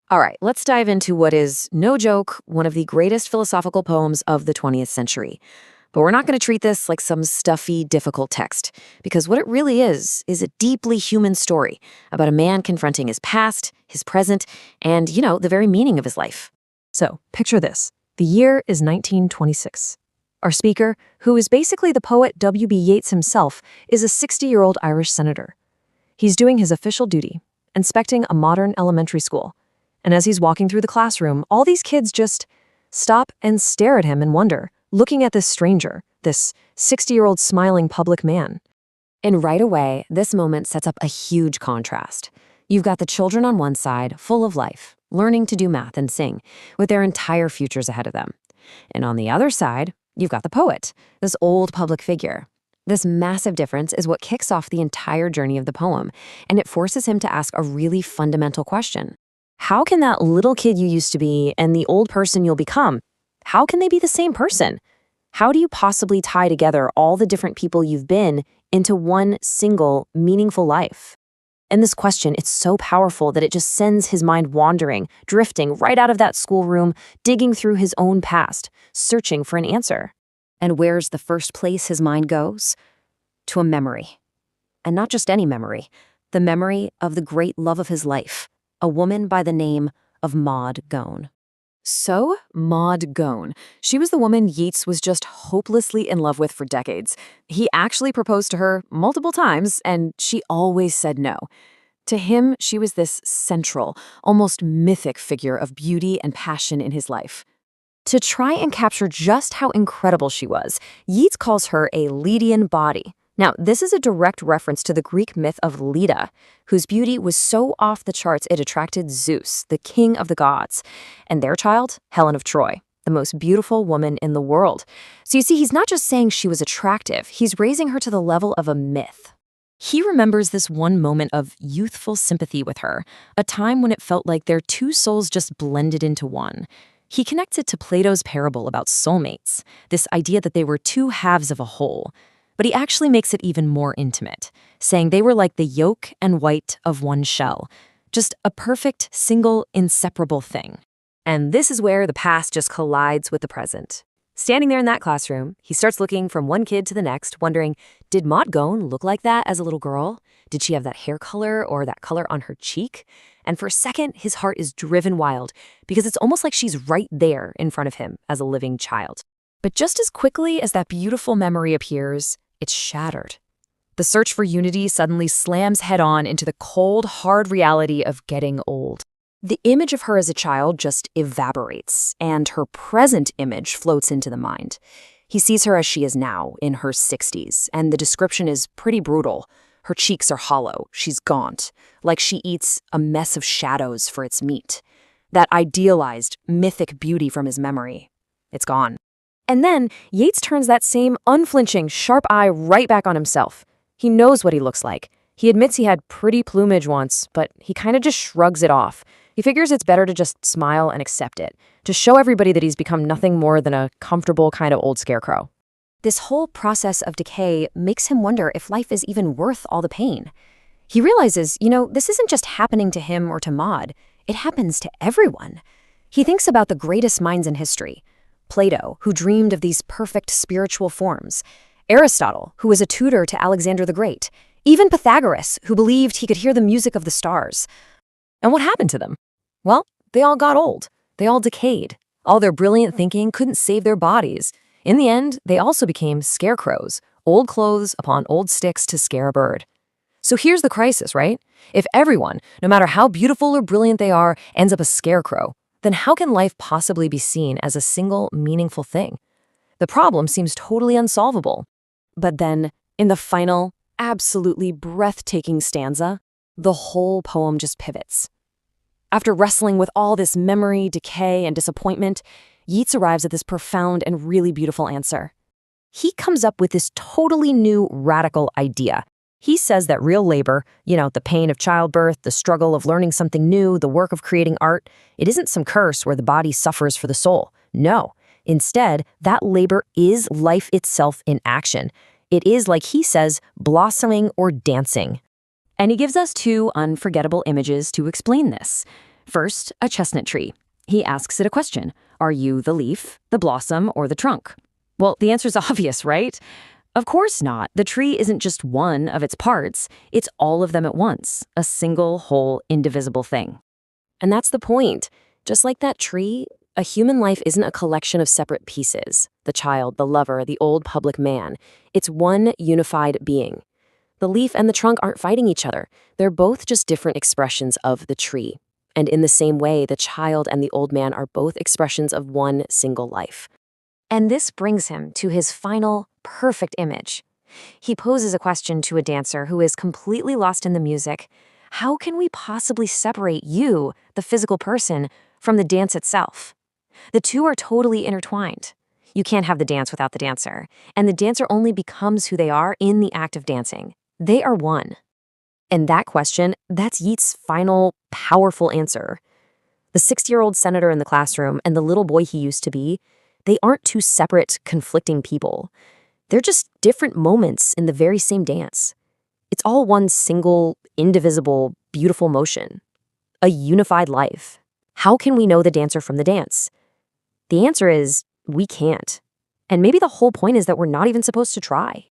All right, let's dive into what is, no joke, one of the greatest philosophical poems of the 20th century. But we're not going to treat this like some stuffy, difficult text, because what it really is a deeply human story about a man confronting his past, his present, and, the very meaning of his life. So, picture this. The year is 1926. Our speaker, who is basically the poet W.B. Yeats himself, is a 60-year-old Irish senator. He's doing his official duty, inspecting a modern elementary school. And as he's walking through the classroom, all these kids just stop and stare at him in wonder, looking at this stranger, this 60-year-old smiling public man. And right away, this moment sets up a huge contrast. You've got the children on one side, full of life, learning to do math and sing, with their entire futures ahead of them. And on the other side, you've got the poet, this old public figure. This massive difference is what kicks off the entire journey of the poem, and it forces him to ask a really fundamental question. How can that little kid you used to be and the old person you'll become, how can they be the same person? How do you possibly tie together all the different people you've been into one single, meaningful life? And this question, it's so powerful that it just sends his mind wandering, drifting right out of that schoolroom, digging through his own past, searching for an answer. And where's the first place his mind goes? To a memory. And not just any memory, the memory of the great love of his life, a woman by the name of Maud Gonne. So, Maud Gonne. She was the woman Yeats was just hopelessly in love with for decades. He actually proposed to her multiple times, and she always said no. To him, she was this central, almost mythic figure of beauty and passion in his life. To try and capture just how incredible she was, Yeats calls her a Lydian body. Now, this is a direct reference to the Greek myth of Leda, whose beauty was so off the charts it attracted Zeus, the king of the gods, and their child, Helen of Troy, the most beautiful woman in the world. So you see, he's not just saying she was attractive, he's raising her to the level of a myth. He remembers this one moment of youthful sympathy with her, a time when it felt like their two souls just blended into one. He connects it to Plato's parable about soulmates, this idea that they were two halves of a whole. But he actually makes it even more intimate, saying they were like the yolk and white of one shell, just a perfect, single, inseparable thing. And this is where the past just collides with the present. Standing there in that classroom, he starts looking from one kid to the next, wondering, did Maud Gonne look like that as a little girl? Did she have that hair color or that color on her cheek? And for a second, his heart is driven wild, because it's almost like she's right there in front of him as a living child. But just as quickly as that beautiful memory appears, it's shattered. The search for unity suddenly slams head-on into the cold, hard reality of getting old. The image of her as a child just evaporates, and her present image floats into the mind. He sees her as she is now, in her 60s, and the description is pretty brutal. Her cheeks are hollow, she's gaunt, like she eats a mess of shadows for its meat. That idealized, mythic beauty from his memory, it's gone. And then, Yeats turns that same unflinching, sharp eye right back on himself. He knows what he looks like. He admits he had pretty plumage once, but he kind of just shrugs it off. He figures it's better to just smile and accept it, to show everybody that he's become nothing more than a comfortable kind of old scarecrow. This whole process of decay makes him wonder if life is even worth all the pain. He realizes, this isn't just happening to him or to Maud. It happens to everyone. He thinks about the greatest minds in history. Plato, who dreamed of these perfect spiritual forms. Aristotle, who was a tutor to Alexander the Great. Even Pythagoras, who believed he could hear the music of the stars. And what happened to them? Well, they all got old. They all decayed. All their brilliant thinking couldn't save their bodies. In the end, they also became scarecrows, old clothes upon old sticks to scare a bird. So here's the crisis, right? If everyone, no matter how beautiful or brilliant they are, ends up a scarecrow, then how can life possibly be seen as a single, meaningful thing? The problem seems totally unsolvable. But then, in the final, absolutely breathtaking stanza, the whole poem just pivots. After wrestling with all this memory, decay, and disappointment, Yeats arrives at this profound and really beautiful answer. He comes up with this totally new, radical idea. He says that real labor, the pain of childbirth, the struggle of learning something new, the work of creating art, it isn't some curse where the body suffers for the soul. No. Instead, that labor is life itself in action. It is, like he says, blossoming or dancing. And he gives us two unforgettable images to explain this. First, a chestnut tree. He asks it a question. Are you the leaf, the blossom, or the trunk? Well, the answer's obvious, right? Of course not. The tree isn't just one of its parts. It's all of them at once, a single, whole, indivisible thing. And that's the point. Just like that tree, a human life isn't a collection of separate pieces. The child, the lover, the old public man. It's one unified being. The leaf and the trunk aren't fighting each other. They're both just different expressions of the tree. And in the same way, the child and the old man are both expressions of one single life. And this brings him to his final, perfect image. He poses a question to a dancer who is completely lost in the music. How can we possibly separate you, the physical person, from the dance itself? The two are totally intertwined. You can't have the dance without the dancer, and the dancer only becomes who they are in the act of dancing. They are one. And that question, that's Yeats' final, powerful answer. The 60-year-old senator in the classroom and the little boy he used to be, they aren't two separate, conflicting people. They're just different moments in the very same dance. It's all one single, indivisible, beautiful motion. A unified life. How can we know the dancer from the dance? The answer is, we can't. And maybe the whole point is that we're not even supposed to try.